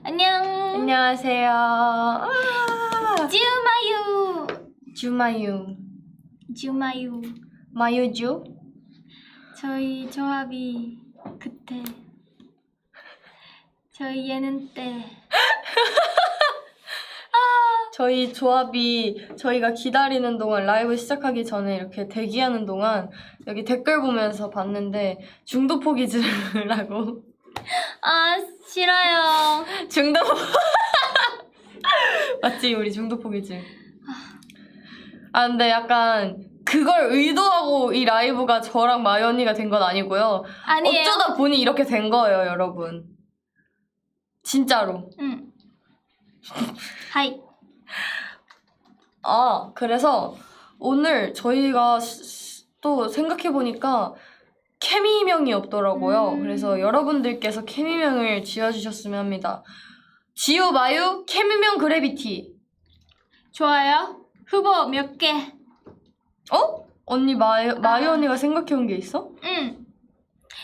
안녕. 안녕하세요. 주마유. 주마유. 주마유. 마유주? 저희 조합이 그때 저희 예능 때 저희 조합이 저희가 기다리는 동안 라이브 시작하기 전에 이렇게 대기하는 동안 여기 댓글 보면서 봤는데 중도 포기즈라고 아 싫어요. 중도 맞지 우리 중도 포기즈. 아 근데 약간 그걸 의도하고 이 라이브가 저랑 마유 언니가 된 건 아니고요. 아니에요. 어쩌다 보니 이렇게 된 거예요, 여러분. 진짜로. 응. 하이. 아, 그래서 오늘 저희가 또 생각해보니까 케미명이 없더라고요. 그래서 여러분들께서 케미명을 지어주셨으면 합니다. 지우, 마유, 케미명 그래비티. 좋아요. 후보 몇 개? 어? 언니 마유 언니가 생각해온 게 있어? 응.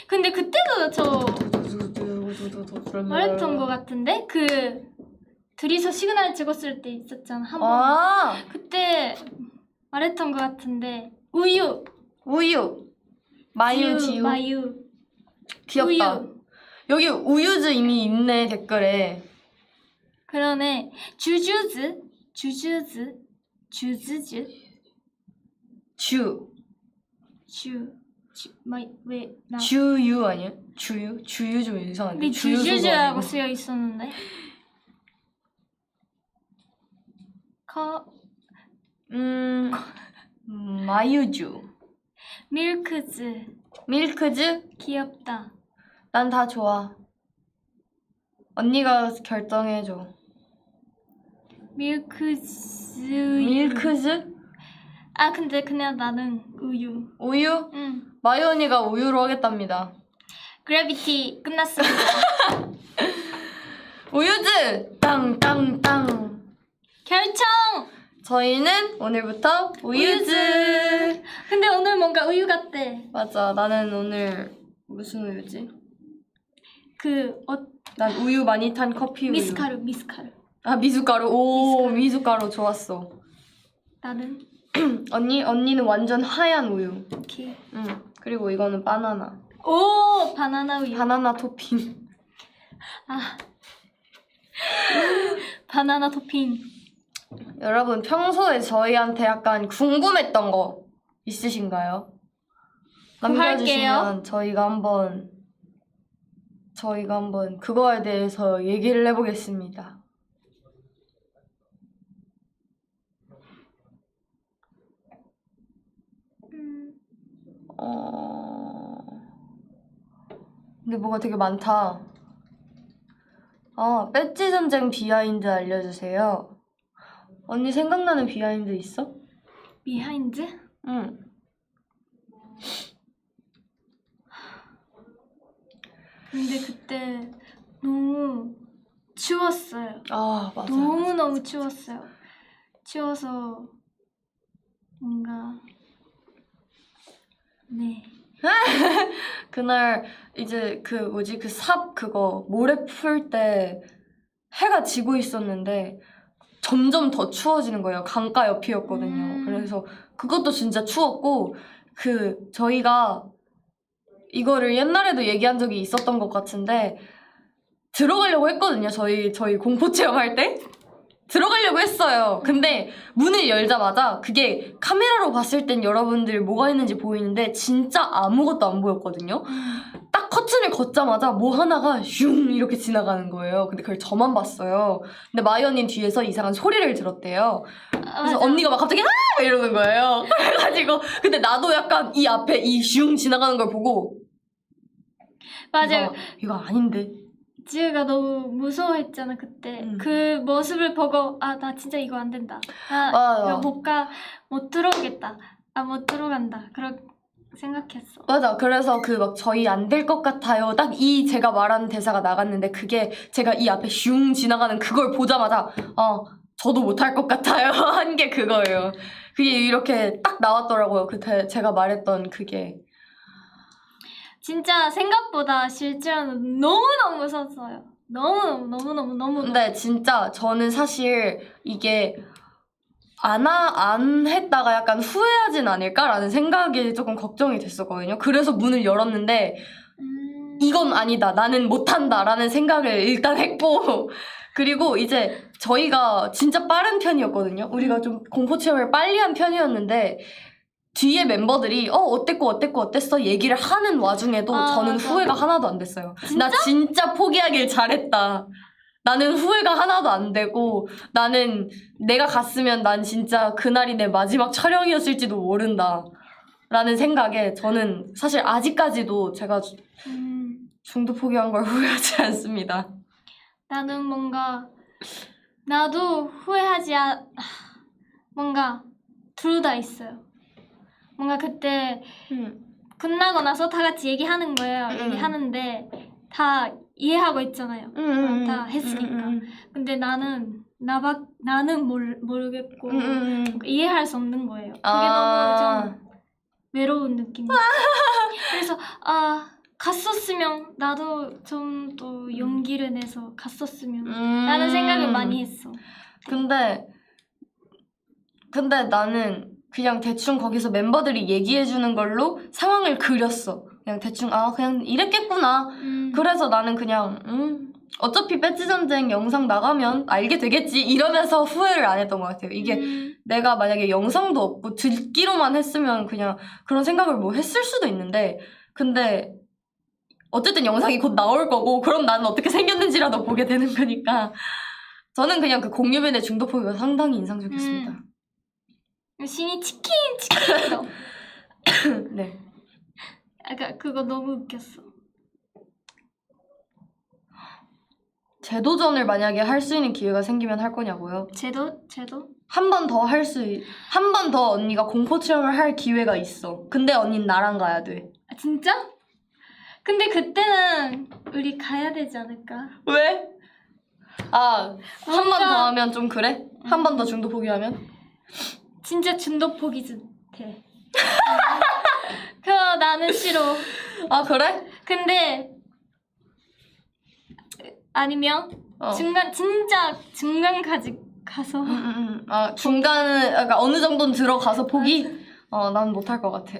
근데 그때도 저 말했던 거 같은데 그 둘이서 시그널 찍었을 때 있었잖아 한 번. 아, 그때 말했던 거 같은데 우유. 우유. 마유, 지우. 마유. 귀엽다. 우유. 여기 우유즈 이미 있네, 댓글에. 그러네. 주주즈. 주주즈. 주즈즈. 주. 왜 나? 주유 아니야? 주유? 주유 좀 이상한데. 근데 주유소가 주주즈라고 아니고. 쓰여 있었는데. 마유주. 밀크즈. 밀크즈? 귀엽다. 난 다 좋아. 언니가 결정해줘. 밀크즈. 밀크즈? 아 근데 그냥 나는 우유. 우유? 응. 마유 언니가 우유로 하겠답니다. 그래비티 끝났습니다. 우유즈! 땅땅땅. 결정! 저희는 오늘부터 우유즈. 근데 오늘 뭔가 우유 같대. 맞아. 나는 오늘 무슨 우유지? 그 난 우유 많이 탄 커피 우유. 미숫가루. 아 미숫가루. 오 미숫가루 좋았어. 나는 언니는 완전 하얀 우유. 오케이. 응. 그리고 이거는 바나나. 오 바나나 우유. 바나나 토핑. 아 바나나 토핑. 여러분 평소에 저희한테 약간 궁금했던 거 있으신가요? 남겨주시면 저희가 한번 그거에 대해서 얘기를 해보겠습니다. 근데 뭐가 되게 많다. 아, 배지 전쟁 비하인드 알려주세요. 언니 생각나는 비하인드 있어? 비하인드? 응. 근데 그때 너무 추웠어요. 아, 맞아. 너무 추웠어요. 추워서 뭔가 네. 그날 이제 그 삽 그거 모래 풀 때 해가 지고 있었는데 점점 더 추워지는 거예요. 강가 옆이었거든요. 그래서 그것도 진짜 추웠고 저희가 이거를 옛날에도 얘기한 적이 있었던 것 같은데 들어가려고 했거든요. 저희 공포 체험할 때 들어가려고 했어요. 근데 문을 열자마자 그게 카메라로 봤을 땐 여러분들 뭐가 있는지 보이는데 진짜 아무것도 안 보였거든요. 딱 커튼을 걷자마자 뭐 하나가 슝 이렇게 지나가는 거예요. 근데 그걸 저만 봤어요. 근데 마이 언니 뒤에서 이상한 소리를 들었대요. 그래서 언니가 막 갑자기 아! 이러는 거예요. 그래가지고 근데 나도 약간 이 앞에 이 슝 지나가는 걸 보고 맞아요. 이거 아닌데. 지우가 너무 무서워했잖아 그때. 그 모습을 보고 아 나 진짜 이거 안 된다. 이거 못 들어오겠다. 못 들어간다. 그렇게 생각했어. 맞아. 그래서 막 저희 안 될 것 같아요. 딱 이 제가 말하는 대사가 나갔는데 그게 제가 이 앞에 슝 지나가는 그걸 보자마자 저도 못할 것 같아요 한 게 그거예요. 그게 이렇게 딱 나왔더라고요. 제가 말했던 그게. 진짜 생각보다 실제로는 너무너무 무서웠어요. 너무. 근데 진짜 저는 사실 이게 안 했다가 약간 후회하진 않을까라는 생각이 조금 걱정이 됐었거든요. 그래서 문을 열었는데 이건 아니다. 나는 못한다라는 생각을 일단 했고 그리고 이제 저희가 진짜 빠른 편이었거든요. 우리가 좀 공포 체험을 빨리 한 편이었는데 뒤에 멤버들이 어땠어 얘기를 하는 와중에도 저는 맞아. 후회가 하나도 안 됐어요. 진짜? 나 진짜 포기하길 잘했다. 나는 후회가 하나도 안 되고 나는 내가 갔으면 난 진짜 그날이 내 마지막 촬영이었을지도 모른다 라는 생각에 저는 사실 아직까지도 제가 중도 포기한 걸 후회하지 않습니다. 나는 뭔가 나도 후회하지 뭔가 둘 다 있어요. 뭔가 그때 끝나고 나서 다 같이 얘기하는 거예요. 얘기하는데 다 이해하고 있잖아요. 다 했으니까. 근데 나는 모르겠고 이해할 수 없는 거예요. 그게 너무 좀 외로운 느낌이에요. 그래서 갔었으면 나도 좀 더 용기를 내서 갔었으면 라는 생각을 많이 했어. 근데 나는 그냥 대충 거기서 멤버들이 얘기해주는 걸로 상황을 그렸어. 그냥 대충 그냥 이랬겠구나. 그래서 나는 그냥 어차피 배지 전쟁 영상 나가면 알게 되겠지 이러면서 후회를 안 했던 것 같아요. 이게 내가 만약에 영상도 없고 듣기로만 했으면 그냥 그런 생각을 뭐 했을 수도 있는데 근데 어쨌든 영상이 곧 나올 거고 그럼 나는 어떻게 생겼는지라도 보게 되는 거니까 저는 그냥 그 공유빈의 중독 포기가 상당히 인상적이었습니다. 신이 치킨이요. 네. 약간 그거 너무 웃겼어. 재도전을 만약에 할 수 있는 기회가 생기면 할 거냐고요? 제도? 한 번 더 언니가 공포 체험을 할 기회가 있어. 근데 언니는 나랑 가야 돼. 진짜? 근데 그때는 우리 가야 되지 않을까? 왜? 한 번 더 하면 좀 그래? 한 번 더 중도 포기하면? 진짜 중독 포기 돼. 나는 싫어. 그래? 근데 아니면 진짜 중간까지 가서 중간은 그러니까 어느 정도는 들어가서 포기? 난 못할 것 같아.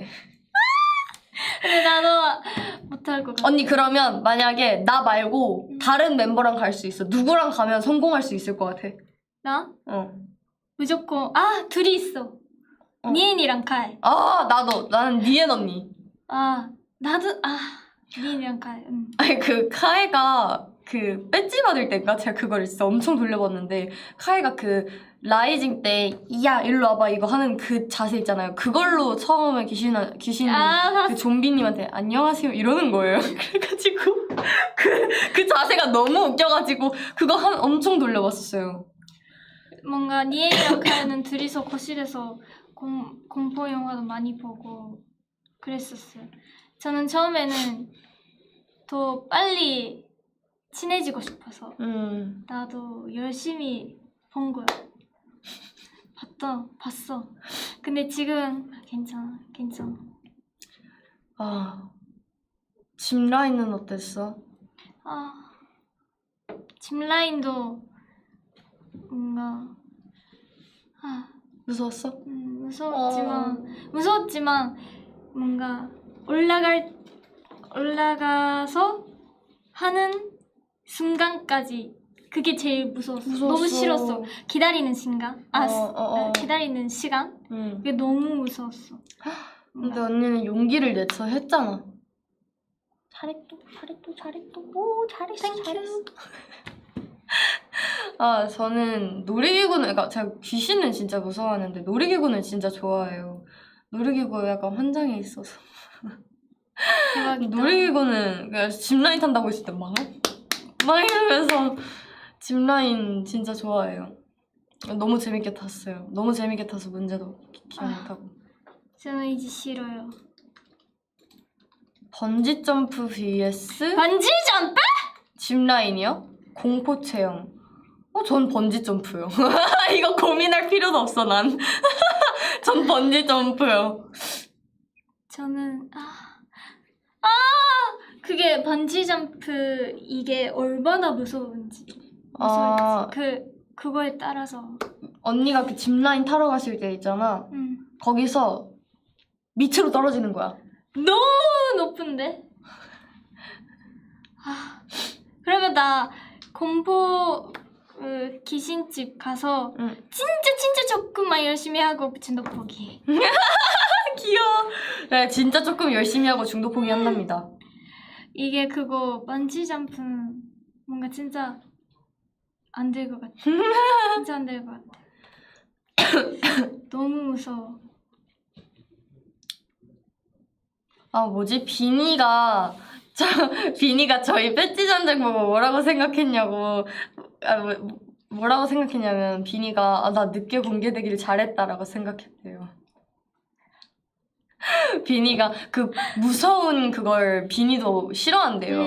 근데 나도 못할 것 같아. 언니 그러면 만약에 나 말고 다른 멤버랑 갈 수 있어. 누구랑 가면 성공할 수 있을 것 같아? 나? 무조건 둘이 있어. 니엔이랑 카이. 나는 니엔 언니. 나도 니엔이랑 카이. 아니 그 카이가 그 배지 받을 때인가 제가 그걸 진짜 엄청 돌려봤는데 카이가 그 라이징 때 야 일로 와봐 이거 하는 그 자세 있잖아요. 그걸로 처음에 귀신 그 좀비님한테 안녕하세요 이러는 거예요. 그래가지고 그 자세가 너무 웃겨가지고 그거 엄청 돌려봤었어요. 뭔가 니엔이랑 카이는 둘이서 거실에서 공포 영화도 많이 보고 그랬었어요. 저는 처음에는 더 빨리 친해지고 싶어서 나도 열심히 본 거야. 봤어. 근데 지금 괜찮아. 짚라인은 어땠어? 짚라인도 뭔가 무서웠어? 무서웠지만 뭔가 올라가서 하는 순간까지 그게 제일 무서웠어. 너무 싫었어. 기다리는 시간? 기다리는 시간? 그게 너무 무서웠어. 근데 언니는 용기를 내서 했잖아. 잘했어. 오, 잘했어. 저는 놀이기구는 그러니까 제가 귀신은 진짜 무서워하는데 놀이기구는 진짜 좋아해요. 놀이기구에 약간 환장해 있어서. 대박이다. 놀이기구는 그냥 짚라인 탄다고 했을 때 막 이러면서 짚라인 진짜 좋아해요. 너무 재밌게 탔어요. 너무 재밌게 타서 문제도 기억 못하고. 저는 이제 싫어요. 번지점프 vs 번지점프? 짚라인이요? 공포 체험. 전 번지점프요. 이거 고민할 필요도 없어 난. 전 번지점프요. 저는 이게 번지 점프 이게 얼마나 무서운지 그거에 따라서 언니가 그 짚라인 타러 가실 때 있잖아. 거기서 밑으로 떨어지는 거야. 너무 높은데? 그러면 나 공포 귀신집 가서 진짜 조금만 열심히 하고 중독 포기. 귀여워. 네, 진짜 조금 열심히 하고 중독 포기 한답니다. 이게 그거 번지 점프 뭔가 진짜 안 될 것 같아. 진짜 안 될 것 같아. 너무 무서워. 뭐지? 비니가 저희 배지 전쟁 보고 뭐라고 생각했냐고. 뭐라고 생각했냐면 비니가 나 늦게 공개되길 잘했다라고 생각했대요. 비니가 그 무서운 그걸 비니도 싫어한대요.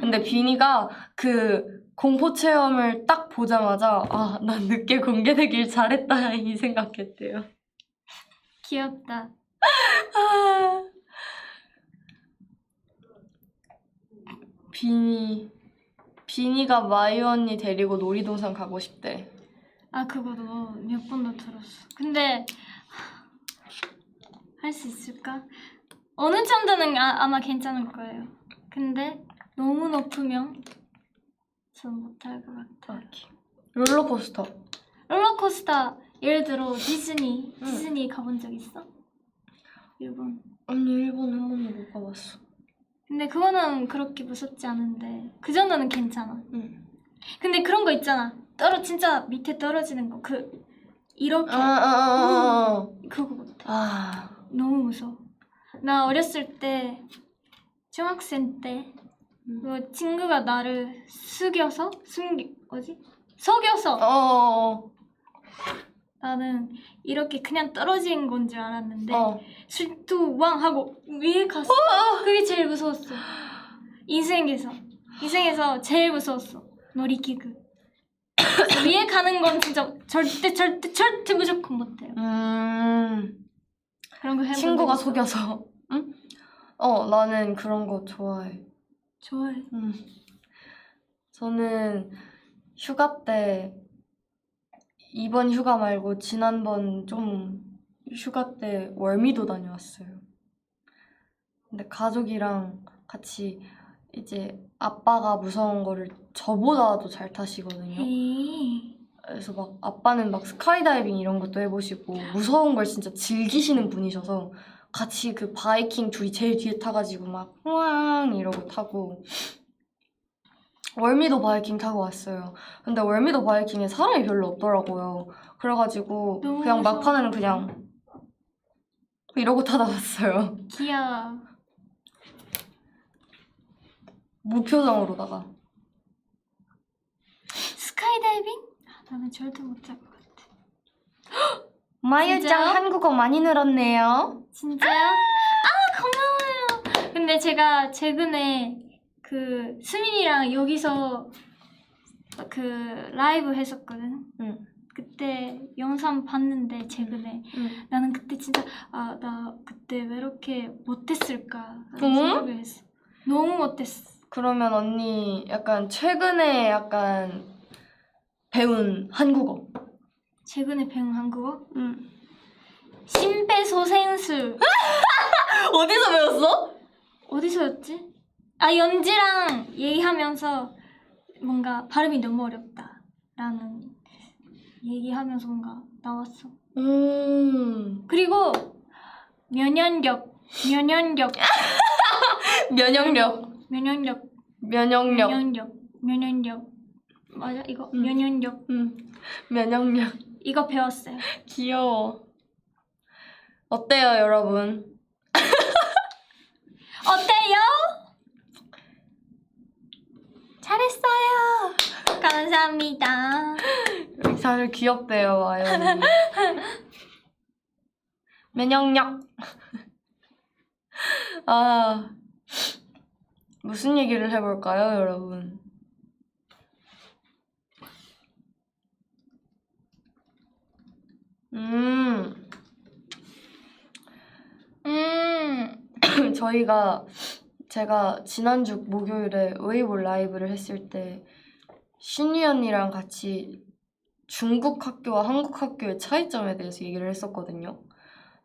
근데 비니가 그 공포 체험을 딱 보자마자 난 늦게 공개되길 잘했다 이 생각했대요. 귀엽다. 비니가 마이 언니 데리고 놀이동산 가고 싶대. 그거도 몇 번도 들었어. 근데 할 수 있을까? 어느 정도는 아마 괜찮을 거예요. 근데 너무 높으면 전 못할 것 같아요. 롤러코스터. 예를 들어 디즈니 가본 적 있어? 일본. 아니 일본 한 번도 못 가봤어. 근데 그거는 그렇게 무섭지 않은데 그 정도는 괜찮아. 근데 그런 거 있잖아. 진짜 밑에 떨어지는 거 이렇게 그거 못해. 너무 무서워. 나 어렸을 때 중학생 때 친구가 나를 속여서 나는 이렇게 그냥 떨어진 건 줄 알았는데 술도 왕 하고 위에 갔어. 그게 제일 무서웠어. 인생에서 제일 무서웠어. 놀이기구. 위에 가는 건 진짜 절대 무조건 못해요. 그런 거 해본 친구가 적 있어? 속여서. 응? 나는 그런 거 좋아해. 좋아해. 저는 휴가 때 이번 휴가 말고 지난번 좀 휴가 때 월미도 다녀왔어요. 근데 가족이랑 같이 이제 아빠가 무서운 거를 저보다도 잘 타시거든요. 그래서 막 아빠는 막 스카이다이빙 이런 것도 해보시고 무서운 걸 진짜 즐기시는 분이셔서 같이 그 바이킹 둘이 제일 뒤에 타가지고 막 우왕 이러고 타고 월미도 바이킹 타고 왔어요. 근데 월미도 바이킹에 사람이 별로 없더라고요. 그래가지고 그냥 막판에는 그냥 이러고 타다 왔어요. 귀여워. 무표정으로다가. 스카이다이빙? 나는 절대 못할 것 같아. 마유짱 한국어 많이 늘었네요. 진짜요? 고마워요. 근데 제가 최근에 수민이랑 여기서 라이브 했었거든. 그때 영상 봤는데 최근에 나는 그때 진짜 나 그때 왜 이렇게 못했을까 생각을 했어. 너무 못했어. 그러면 언니 약간 최근에 배운 한국어. 최근에 배운 한국어? 심폐소생술. 어디서 배웠어? 어디서였지? 연지랑 얘기하면서 뭔가 발음이 너무 어렵다라는 얘기하면서 뭔가 나왔어. 그리고 면역력. 맞아 이거 면역력. 면역력. 이거 배웠어요. 귀여워. 어때요 여러분? 어때요? 잘했어요. 감사합니다. 다들 귀엽대요 아연이. 면역력. 무슨 얘기를 해볼까요 여러분? 저희가 제가 지난주 목요일에 웨이보 라이브를 했을 때 신이 언니랑 같이 중국 학교와 한국 학교의 차이점에 대해서 얘기를 했었거든요.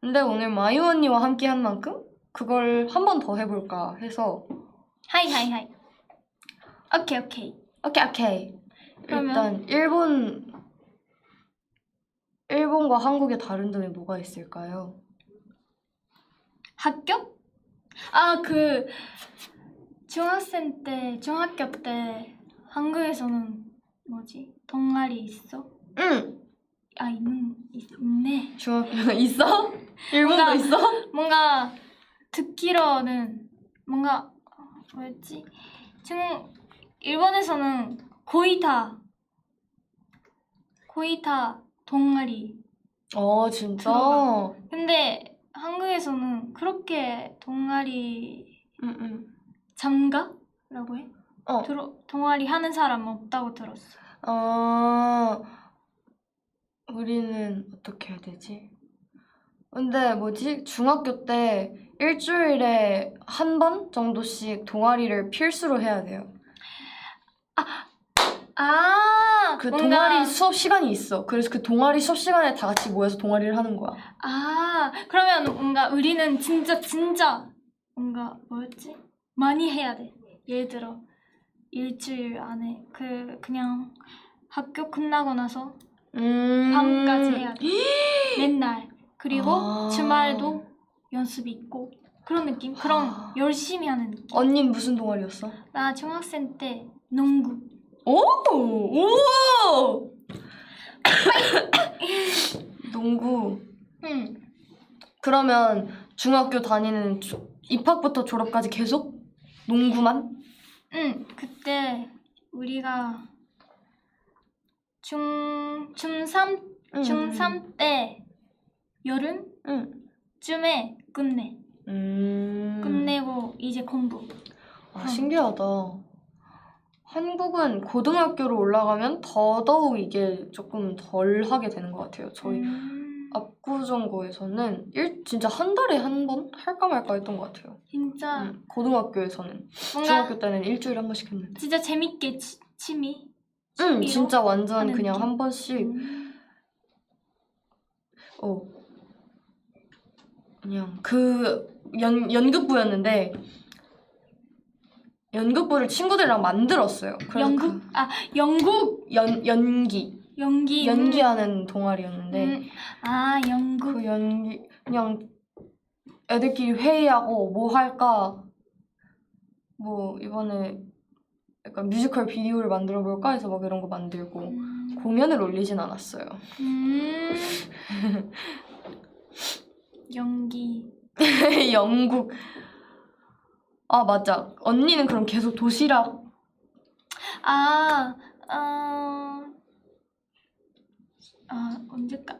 근데 오늘 마유 언니와 함께 한 만큼 그걸 한 번 더 해볼까 해서 하이. 오케이. 오케이. 그러면? 일단 일본과 한국의 다른 점이 뭐가 있을까요? 학교? 중학교 때 한국에서는 뭐지? 동아리 있어? 응. 있네. 중학교 있어? 일본도 뭔가- 있어? 뭔가 듣기로는 뭔가 뭐였지? 일본에서는 거의 다 동아리. 진짜? 들어가. 근데 한국에서는 그렇게 동아리 응. 참가라고 해? 동아리 하는 사람 없다고 들었어. 우리는 어떻게 해야 되지? 근데 뭐지? 중학교 때 일주일에 한 번 정도씩 동아리를 필수로 해야 돼요. 그 뭔가- 동아리 수업 시간이 있어. 그래서 그 동아리 수업 시간에 다 같이 모여서 동아리를 하는 거야. 그러면 뭔가 우리는 진짜 뭔가 뭐였지? 많이 해야 돼. 예를 들어 일주일 안에 그냥 학교 끝나고 나서 밤까지 해야 돼. 맨날. 그리고 주말도 연습이 있고 그런 느낌? 그럼 열심히 하는 느낌. 언니는 무슨 동아리였어? 나 중학생 때 농구. 오! 농구. 응. 그러면 중학교 다니는 입학부터 졸업까지 계속 농구만? 응. 그때 우리가 중3 때 여름쯤에 끝내. 끝내고 이제 공부. 신기하다. 한국은 고등학교로 올라가면 더더욱 이게 조금 덜 하게 되는 것 같아요. 저희 압구정고에서는 진짜 한 달에 한 번 할까 말까 했던 것 같아요. 진짜 고등학교에서는. 뭔가 중학교 때는 일주일에 한 번씩 했는데. 진짜 재밌게 취미로 진짜 완전 하는 그냥 느낌? 한 번씩 그냥 연극부였는데 연극부를 친구들이랑 만들었어요. 그래서 연기하는 동아리였는데 연극. 그 연기 그냥 애들끼리 회의하고 뭐 할까 뭐 이번에 약간 뮤지컬 비디오를 만들어 볼까 해서 막 이런 거 만들고 공연을 올리진 않았어요. 연기. 영국. 맞아. 언니는 그럼 계속 도시락. 언제까?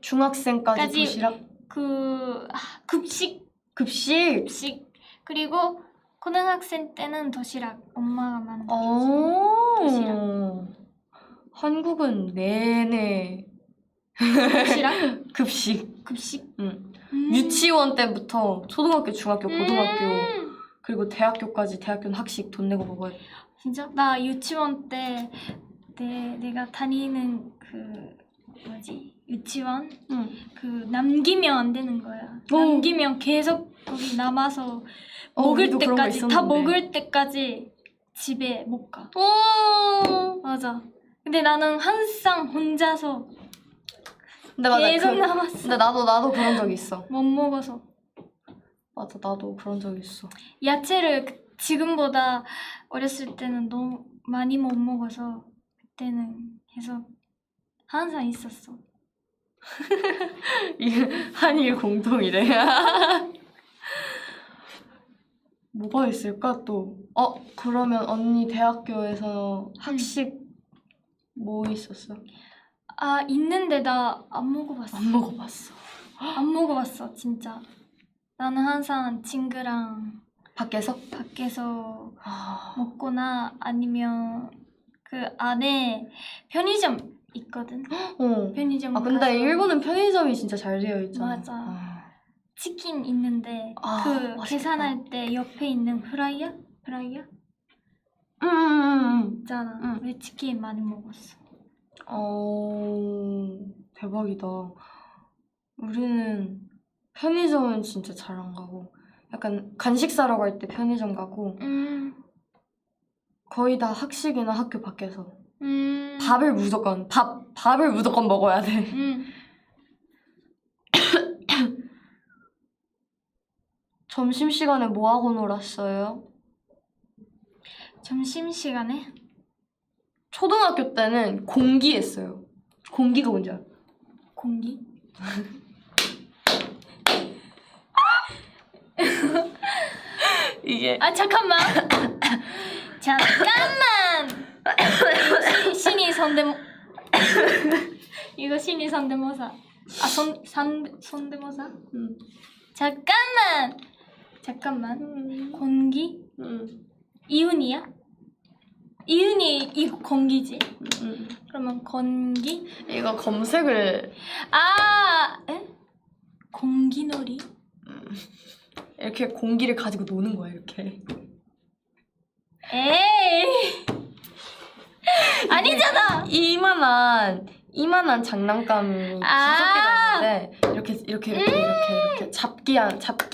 중학생까지 도시락. 급식. 그리고 고등학생 때는 도시락. 엄마가 만들어줘. 도시락. 한국은 내내 도시락? 급식. 응. 유치원 때부터 초등학교, 중학교, 고등학교 그리고 대학교까지 대학교는 학식 돈 내고 먹어야 돼. 진짜? 나 유치원 때 내가 다니는 유치원? 남기면 안 되는 거야. 남기면 계속 거기 남아서 먹을 때까지 다 먹을 때까지 집에 못 가. 맞아. 근데 나는 항상 혼자서 계속 남았어. 근데 나도 그런 적 있어. 못 먹어서. 맞아, 나도 그런 적 있어. 야채를 지금보다 어렸을 때는 너무 많이 못 먹어서 그때는 계속 항상 있었어. 한일 공통이래. 뭐가 있을까 또? 그러면 언니 대학교에서 학식 뭐 있었어? 있는데 나 안 먹어봤어. 안 먹어봤어. 안 먹어봤어, 진짜. 나는 항상 친구랑 밖에서 먹거나 아니면 그 안에 편의점 있거든. 편의점. 가서. 근데 일본은 편의점이 진짜 잘 되어 있잖아. 맞아. 치킨 있는데 그 맛있겠다. 계산할 때 옆에 있는 프라이어? 있잖아. 우리 치킨 많이 먹었어. 대박이다. 우리는 편의점은 진짜 잘 안 가고 약간 간식 사러 갈 때 편의점 가고 거의 다 학식이나 학교 밖에서 밥을 무조건 먹어야 돼. 점심시간에 뭐 하고 놀았어요? 점심시간에? 초등학교 때는 공기 했어요. 공기가 뭔지 알아? 공기? 이게 잠깐만. 신이 성대모 이거 신이 성대모사. 성대모사? 잠깐만. 공기? 이윤이야? 이윤이 이거 공기지? 그러면 건기? 이거 검색을 공기놀이? 이렇게 공기를 가지고 노는 거야 이렇게. 에이 아니잖아. 이만한 장난감이 5개가 있는데 이렇게 잡기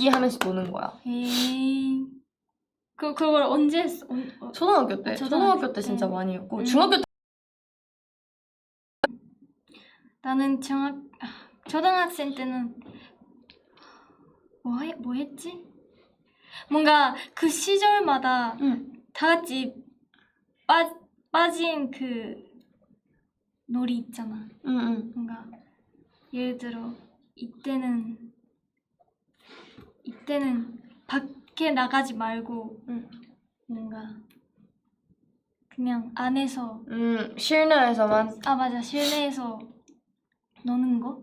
하면서 노는 거야. 에이 그걸 언제 했어? 초등학교 때. 초등학교 때 진짜 많이 했고 중학교 때 나는 초등학생 때는 뭐 했지? 뭔가 그 시절마다 다 같이 빠진 그 놀이 있잖아. 뭔가 예를 들어 이때는 밖에 나가지 말고 뭔가 그냥 안에서 실내에서만. 맞아, 실내에서 노는 거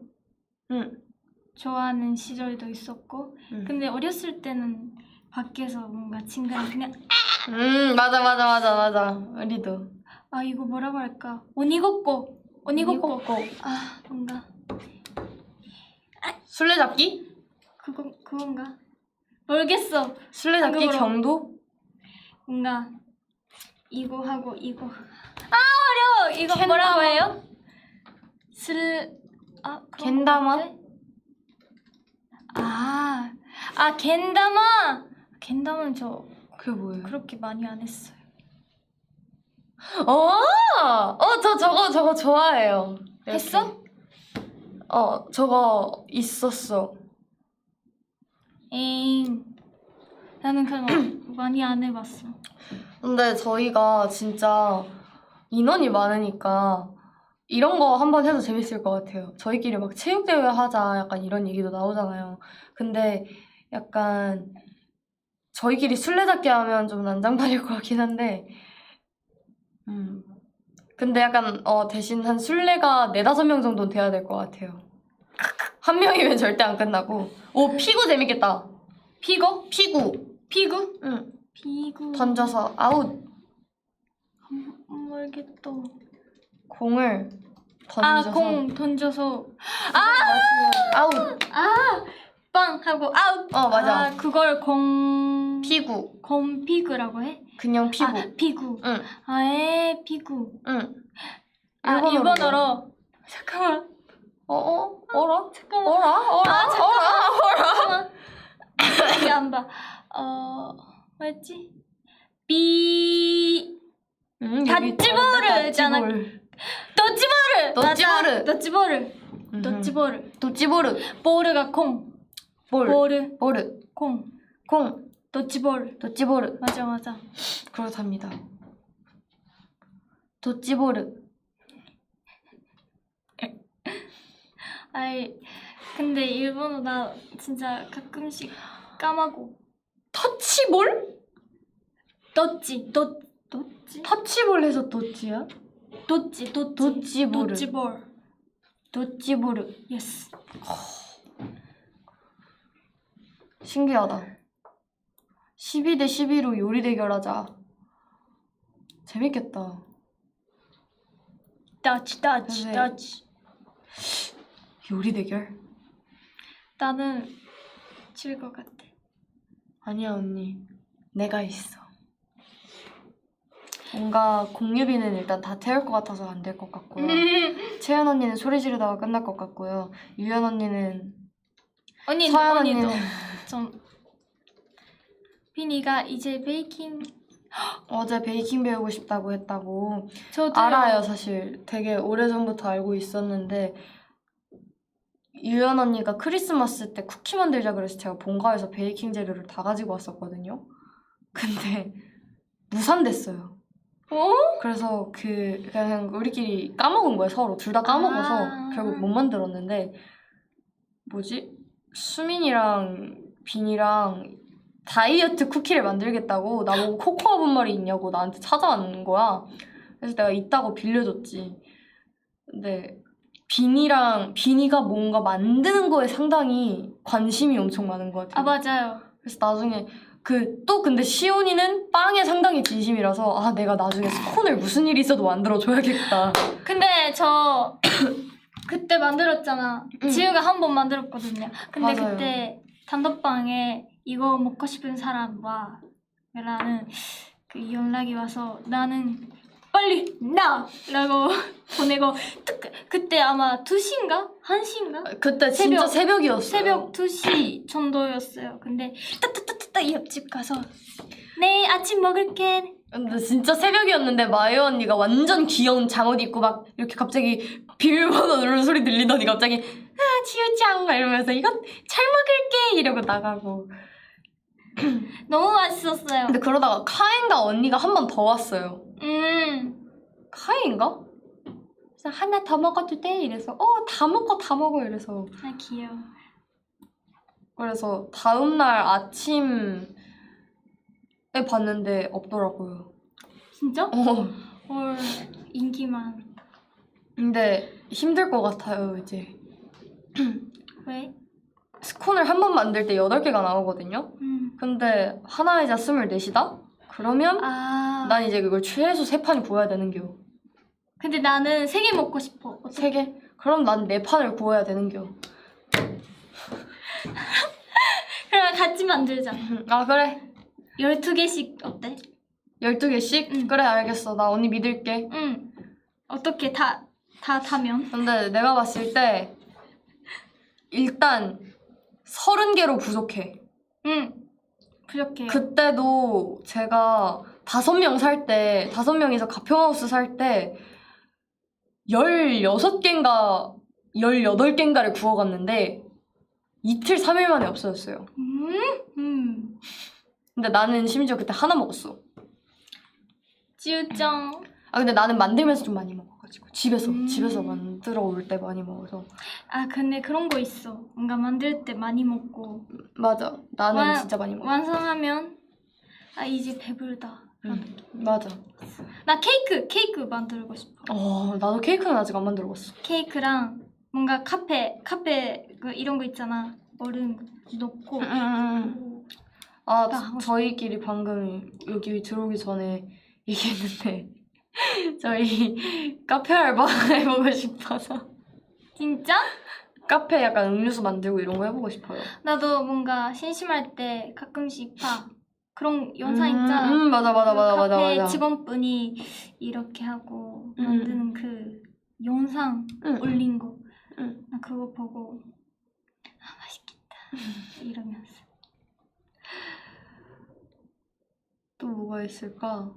좋아하는 시절도 있었고 근데 어렸을 때는 밖에서 뭔가 친구랑 그냥 맞아 우리도. 이거 뭐라고 할까? 오니고꼬 뭔가 술래잡기? 그건가? 모르겠어. 술래잡기 한국어로. 경도? 뭔가 이거 하고 이거 어려워. 이거 캔다마? 뭐라고 해요? 겐다마? 겐다마는 저 그게 뭐예요? 그렇게 많이 안 했어요. 저 저거 좋아해요. 했어? 저거 있었어. 나는 그냥 많이 안 해봤어. 근데 저희가 진짜 인원이 많으니까 이런 거 한번 해도 재밌을 것 같아요. 저희끼리 막 체육대회 하자 약간 이런 얘기도 나오잖아요. 근데 약간 저희끼리 술래잡기 하면 좀 난장판일 것 같긴 한데 근데 약간 대신 한 술래가 4-5명 정도는 돼야 될 것 같아요. 한 명이면 절대 안 끝나고. 피구 재밌겠다. 피구? 응. 피구 던져서 아웃. 모르겠다. 공을 던져서 공 던져서 아웃. 빵 하고 아웃. 맞아. 그걸 피구. 공피구라고 해? 그냥 피구. 피구. 응. 피구. 응. 일본어로. 잠깐만. 어라? 잠깐만. 어라? 이게 안 봐. 뭐였지? 다찌보르잖아. 도찌보르. 보르가 공. 보르. 공. 도찌보르. 맞아. 그렇답니다. 도찌보르. 근데 일본어 나 진짜 가끔씩 까먹어. 터치볼? 도찌. 터치볼 해서 도찌야? 도찌보르. 도찌보르. 예스. 신기하다. 12대 12로 요리 대결하자. 재밌겠다. 다치 다치 네. 다치. 요리 대결? 나는 질 것 같아. 아니야 언니, 내가 있어. 뭔가 공유비는 일단 다 태울 것 같아서 안 될 것 같고요. 채연 언니는 소리 지르다가 끝날 것 같고요. 유연 언니는 서연 언니도 언니는 좀 비니가 이제 베이킹 어제 베이킹 배우고 싶다고 했다고. 저도 알아요. 사실 되게 오래전부터 알고 있었는데 유연 언니가 크리스마스 때 쿠키 만들자 그래서 제가 본가에서 베이킹 재료를 다 가지고 왔었거든요. 근데 무산됐어요. 그래서 그냥 우리끼리 까먹은 거예요. 서로 둘 다 까먹어서 결국 못 만들었는데 뭐지? 수민이랑 빈이랑 다이어트 쿠키를 만들겠다고 나보고 코코아 분말이 있냐고 나한테 찾아왔는 거야. 그래서 내가 있다고 빌려줬지. 근데 비니가 뭔가 만드는 거에 상당히 관심이 엄청 많은 것 같아요. 아 맞아요. 그래서 나중에 근데 시온이는 빵에 상당히 진심이라서 내가 나중에 스콘을 무슨 일이 있어도 만들어줘야겠다. 근데 저 그때 만들었잖아. 지우가 한 번 만들었거든요. 근데 맞아요. 그때 단톡방에 이거 먹고 싶은 사람 와 라는 그 연락이 와서 나는 빨리 나! 라고 보내고 그때 아마 2시인가? 1시인가? 그때 진짜 새벽이었어요. 새벽 2시 정도였어요. 근데 따따따따 옆집 가서 내일 아침 먹을게. 근데 진짜 새벽이었는데 마유 언니가 완전 귀여운 잠옷 입고 막 이렇게 갑자기 비밀번호 누르는 소리 들리더니 갑자기 지우짱 이러면서 이거 잘 먹을게 이러고 나가고. 너무 맛있었어요. 근데 그러다가 카인가 언니가 한 번 더 왔어요. 카인가? 그래서 하나 더 먹어도 돼? 이래서 다 먹어 이래서. 아 귀여워. 그래서 다음날 아침에 봤는데 없더라고요. 진짜? 헐 인기 많다. 근데 힘들 것 같아요 이제. 왜? 스콘을 한 번 만들 때 8개가 나오거든요. 근데 하나이자 24시다? 그러면 난 이제 그걸 최소 3판을 구워야 되는겨. 근데 나는 3개 먹고 싶어. 3개? 그럼 난 4판을 구워야 되는겨. 그럼 같이 만들자. 아 그래. 12개씩 어때? 12개씩? 그래 알겠어. 나 언니 믿을게. 응. 어떻게 다 타면? 근데 내가 봤을 때 일단 30개로 부족해. 응. 부족해요. 그때도 제가 5명 살 때, 5명이서 가평하우스 살 때 16개인가 18개인가를 구워갔는데 이틀 3일 만에 없어졌어요. 근데 나는 심지어 그때 하나 먹었어. 지우짱. 근데 나는 만들면서 좀 많이 먹어가지고 집에서 만들어 올 때 많이 먹어서. 근데 그런 거 있어. 뭔가 만들 때 많이 먹고 맞아. 나는 진짜 많이 먹어. 완성하면 이제 배부르다. 맞아. 나 케이크 만들고 싶어. 나도 케이크는 아직 안 만들어봤어. 케이크랑 뭔가 카페 이런 거 있잖아. 얼음 넣고. 저희끼리 방금 여기 들어오기 전에 얘기했는데 저희 카페 알바 해보고 싶어서. 진짜? 카페 약간 음료수 만들고 이런 거 해보고 싶어요. 나도 뭔가 심심할 때 가끔씩 봐. 그런 영상 있잖아. 맞아. 카페 직원분이 이렇게 하고 만드는 그 영상 올린 거. 나 그거 보고 맛있겠다 이러면서. 또 뭐가 있을까?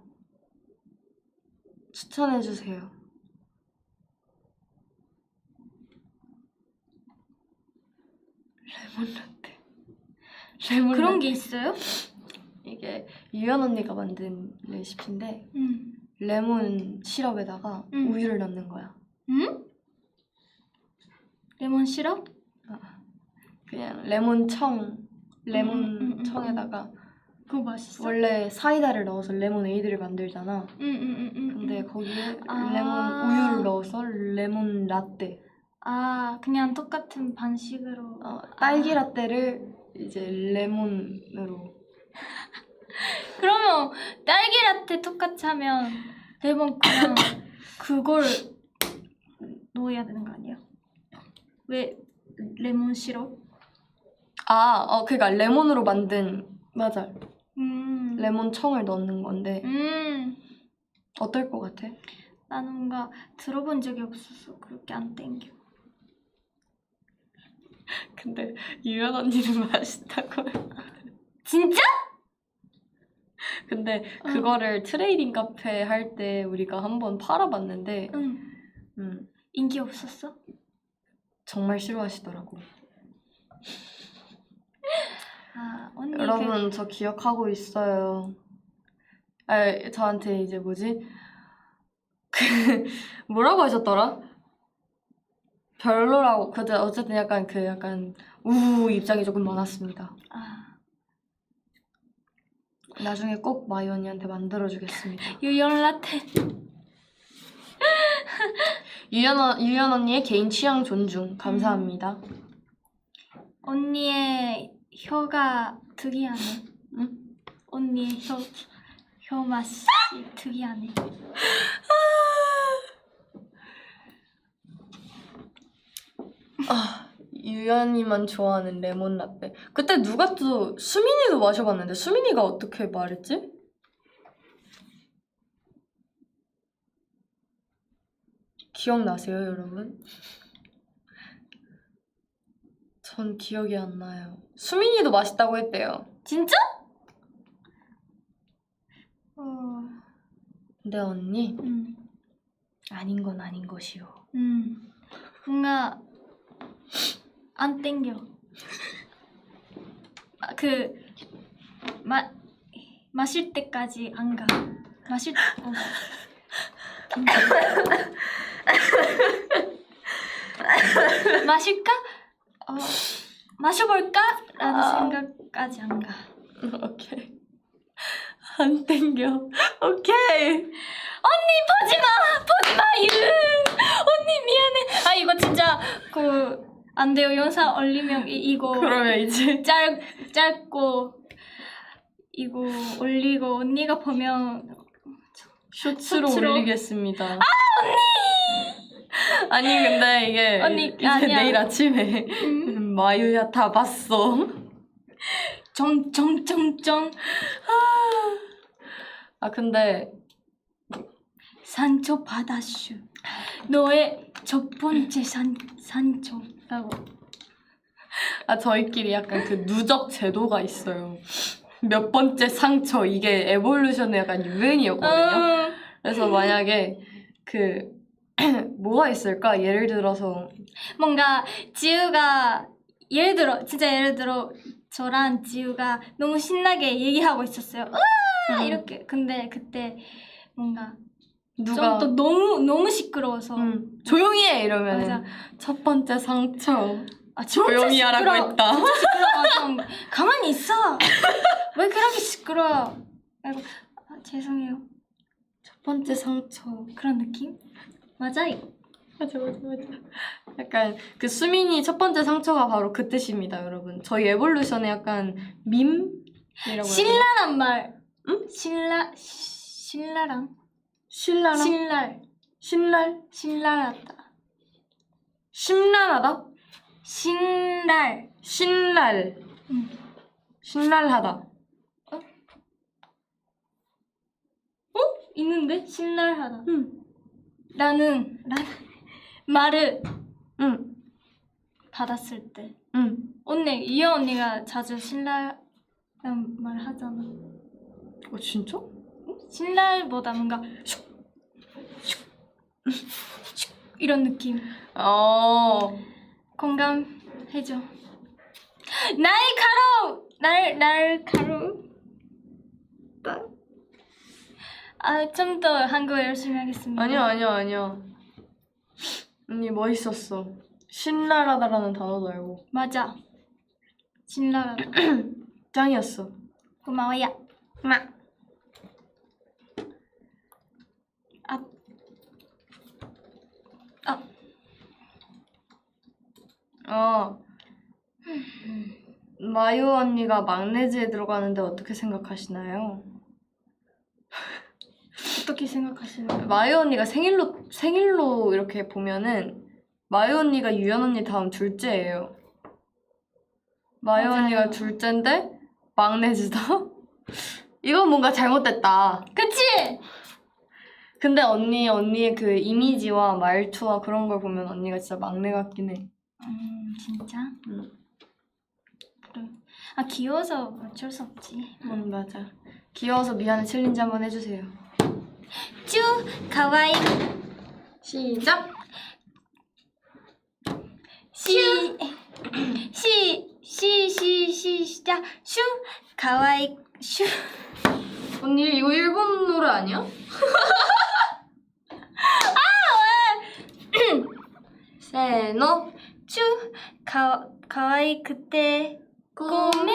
추천해주세요. 레몬 그런 라떼. 게 있어요? 이게 유연 언니가 만든 레시피인데 레몬 시럽에다가 우유를 넣는 거야. 레몬 시럽? 그냥 레몬청에다가 그거 맛있어? 원래 사이다를 넣어서 레모네이드를 만들잖아. 근데 거기에 레몬 우유를 넣어서 레몬 라떼. 그냥 똑같은 방식으로. 딸기 라떼를 이제 레몬으로. 그러면 딸기 라떼 똑같이 하면 레몬 그냥 그걸 넣어야 되는 거 아니에요? 왜 레몬 시럽? 그러니까 레몬으로 만든 맞아. 음. 레몬청을 넣는 건데 음. 어떨 것 같아? 나는 뭔가 들어본 적이 없어서 그렇게 안 땡겨. 근데 유연 언니는 맛있다고. 진짜? 근데 그거를 트레이딩 카페 할 때 우리가 한번 팔아봤는데 응. 인기 없었어? 정말 싫어하시더라고. 언니 여러분 저 기억하고 있어요. 저한테 이제 뭐지? 뭐라고 하셨더라? 별로라고. 근데 어쨌든 약간 우우 입장이 조금 많았습니다. 나중에 꼭 마이 언니한테 만들어주겠습니다. 유연 라떼. 유연 언니의 개인 취향 존중 감사합니다. 언니의 혀가 특이하네. 응? 언니의 혀 맛이 특이하네. 유연이만 좋아하는 레몬 라떼. 그때 누가 또 수민이도 마셔봤는데 수민이가 어떻게 말했지? 기억나세요, 여러분? 전 기억이 안 나요. 수민이도 맛있다고 했대요. 진짜? 근데 언니 응. 아닌 건 아닌 것이요. 뭔가 안 땡겨. 마실 때까지 안 가. 마실까? 마셔볼까? 라는 생각까지 안 가. 오케이. 안 땡겨. 오케이. 언니 보지마 유. 언니 미안해. 이거 진짜 안 돼요. 영상 올리면 이거 그러면 이제 짧고 이거 올리고 언니가 보면 쇼츠로 올리겠습니다. 언니! 아니 근데 이게 언니, 이제 아니야. 내일 아침에 마유야 다 봤어. 정정정정. 근데 산초 바다슈. 너의 첫 번째 산초라고. 저희끼리 약간 누적 제도가 있어요. 몇 번째 상처 이게 에볼루션의 약간 유행이었거든요. 그래서 만약에 뭐가 있을까? 예를 들어서 뭔가 지우가 예를 들어 저랑 지우가 너무 신나게 얘기하고 있었어요. 이렇게. 근데 그때 뭔가 누가 좀 또 너무 시끄러워서 조용히 해 이러면 맞아. 첫 번째 상처 진짜 조용히 하라고 시끄러워. 했다. 진짜 시끄러워. 좀 가만히 있어. 왜 그렇게 시끄러워? 아이고 죄송해요. 첫 번째 상처 그런 느낌? 맞아요. 맞아. 약간 수민이 첫 번째 상처가 바로 그 뜻입니다, 여러분. 저희 에볼루션의 약간 밈이라고 신랄한 말. 응? 신랄한? 신랄하다. 신랄하다. 신랄. 응. 신랄하다. 있는데? 신랄하다. 응. 나는 말을 받았을 때. 응. 이현 언니가 자주 신랄한 말 하잖아. 진짜? 신랄보다 뭔가 이런 느낌. 공감해줘. 날카로워. 좀 더 한국어 열심히 하겠습니다. 아니야. 언니 멋있었어. 신랄하다라는 단어도 알고. 맞아. 신랄하다. 짱이었어. 고마워요. 마유 언니가 막내즈에 들어가는데 어떻게 생각하시나요? 어떻게 생각하시나요? 마유 언니가 생일로 이렇게 보면은 마유 언니가 유연 언니 다음 둘째예요. 마유 맞아요. 언니가 둘째인데 막내지다? 이건 뭔가 잘못됐다. 그치? 근데 언니의 그 이미지와 말투와 그런 걸 보면 언니가 진짜 막내 같긴 해. 진짜? 응. 그래. 아 귀여워서 어쩔 수 없지. 맞아. 귀여워서 미안해 챌린지 한번 해주세요. 쭈 가와이 시작! 시작 슈 가와이 슈 언니 이거 일본 노래 아니야? 세노 쭈 가와이 그때 고멘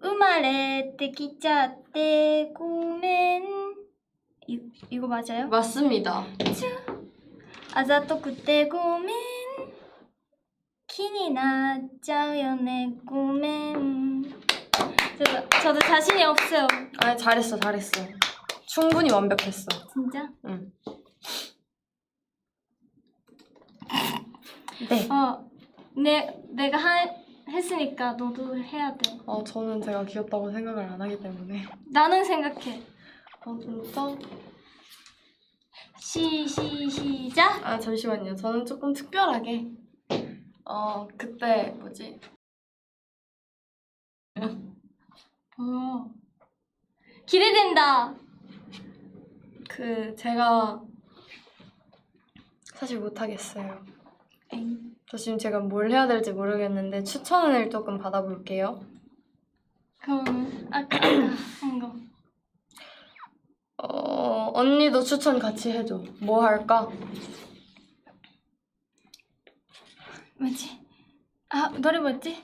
우마레て きちゃって고멘 이거 맞아요? 맞습니다. 쭈 아자토 그때 고멘 키니 나짜요네 고멘 저도 자신이 없어요. 아 잘했어. 충분히 완벽했어. 진짜? 응. 네. 내가 했으니까 너도 해야 돼. 저는 제가 귀엽다고 생각을 안 하기 때문에. 나는 생각해. 진짜? 시작. 잠시만요. 저는 조금 특별하게 그때 뭐지? 기대된다. 제가 사실 못하겠어요. 저 지금 제가 뭘 해야 될지 모르겠는데 추천을 조금 받아볼게요. 그럼 아까 한 거. 언니도 추천 같이 해줘. 뭐 할까? 뭐지? 노래 뭐지?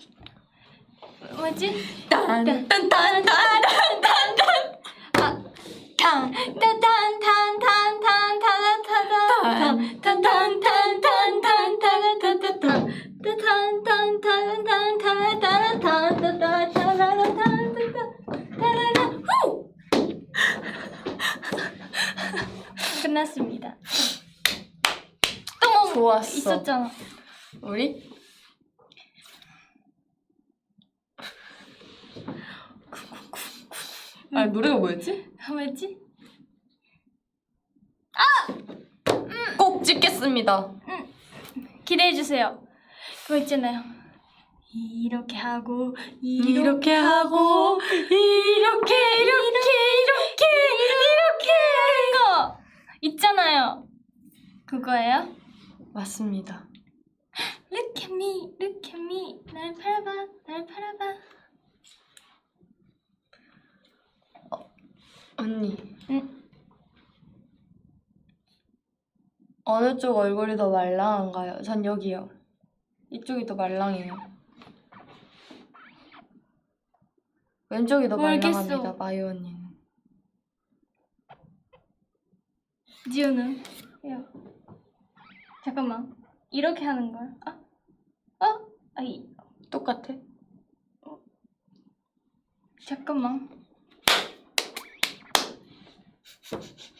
끝났습니다. 또 좋았어. 있었잖아. 우리? 노래가 뭐였지? 뭐였지? 꼭 찍겠습니다. 기대해주세요. 그거 있잖아요. 이렇게 하고 이렇게 하고 이렇게 하는 거 있잖아요. 그거예요? 맞습니다. Look at me, look at me. 날 바라봐, 날 바라봐. 언니. 응? 어느 쪽 얼굴이 더 말랑한가요? 전 여기요. 이쪽이 더 말랑해요. 왼쪽이 더 모르겠어. 말랑합니다. 마유 언니는. 지우는? 야. 잠깐만. 이렇게 하는 거야? 똑같아? 잠깐만.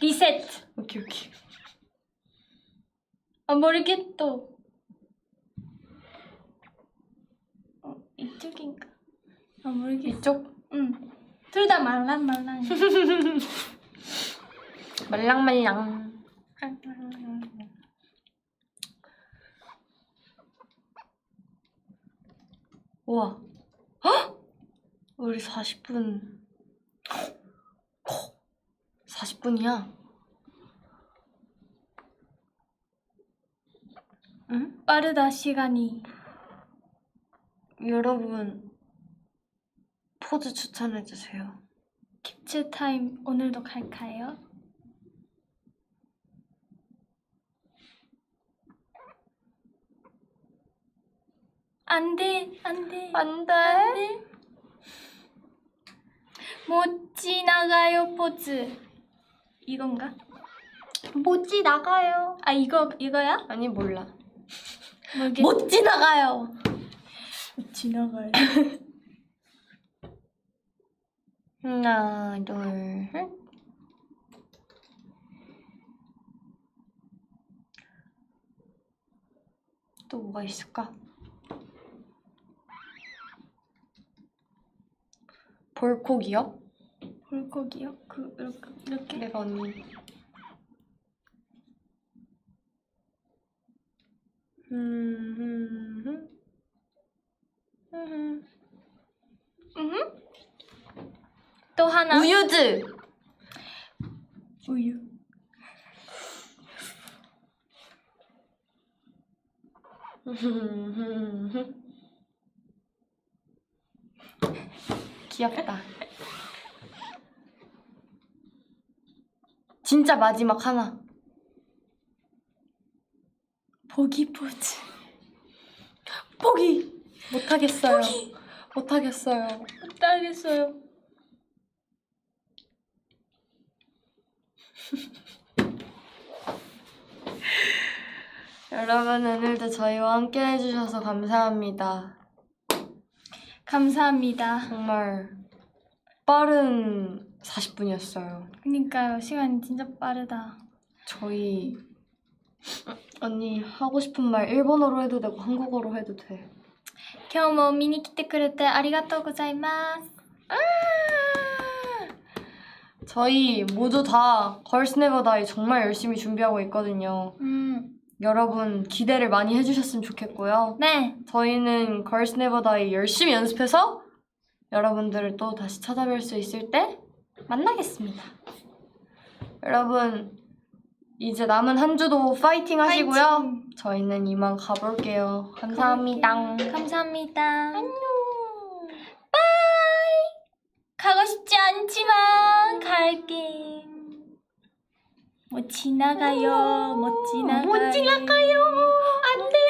리셋. 오케이. 모르겠어. 이쪽인가? 모르겠어. 이쪽? 응. 둘 다 말랑. 말랑말랑. 우와. 헉! 우리 40분. 40분이야. 응? 빠르다 시간이. 여러분 포즈 추천해주세요. 캡처 타임 오늘도 갈까요? 안돼. 모찌 나가요 포즈. 이건가? 모찌 나가요. 이거야? 아니 몰라. 모르겠어. 못 지나가요. 지나가요. 하나, 둘, 셋. 또 뭐가 있을까? 볼콕이요? 볼콕이요? 이렇게? 내가 언니. 또 하나? 우유즈. 우유. 귀엽다. 진짜 마지막 하나. 보기 포즈. 포기. 못하겠어요. 못하겠어요. 못하겠어요. 여러분 오늘도 저희와 함께 해주셔서 감사합니다. 감사합니다. 정말 빠른 40분이었어요. 그니까요. 시간이 진짜 빠르다. 저희 언니 하고 싶은 말 일본어로 해도 되고 한국어로 해도 돼. 今日も見に来てくれてありがとうございます. 저희 모두 다 Girls Never Die 정말 열심히 준비하고 있거든요. 여러분 기대를 많이 해주셨으면 좋겠고요. 네. 저희는 Girls Never Die 열심히 연습해서 여러분들을 또 다시 찾아뵐 수 있을 때 만나겠습니다. 여러분 이제 남은 한 주도 파이팅 하시고요. 파이팅. 저희는 이만 가볼게요. 감사합니다. 감사합니다. 안녕. 바이. 가고 싶지 않지만 갈게. 못 지나가요. 못 지나가요. 안 돼.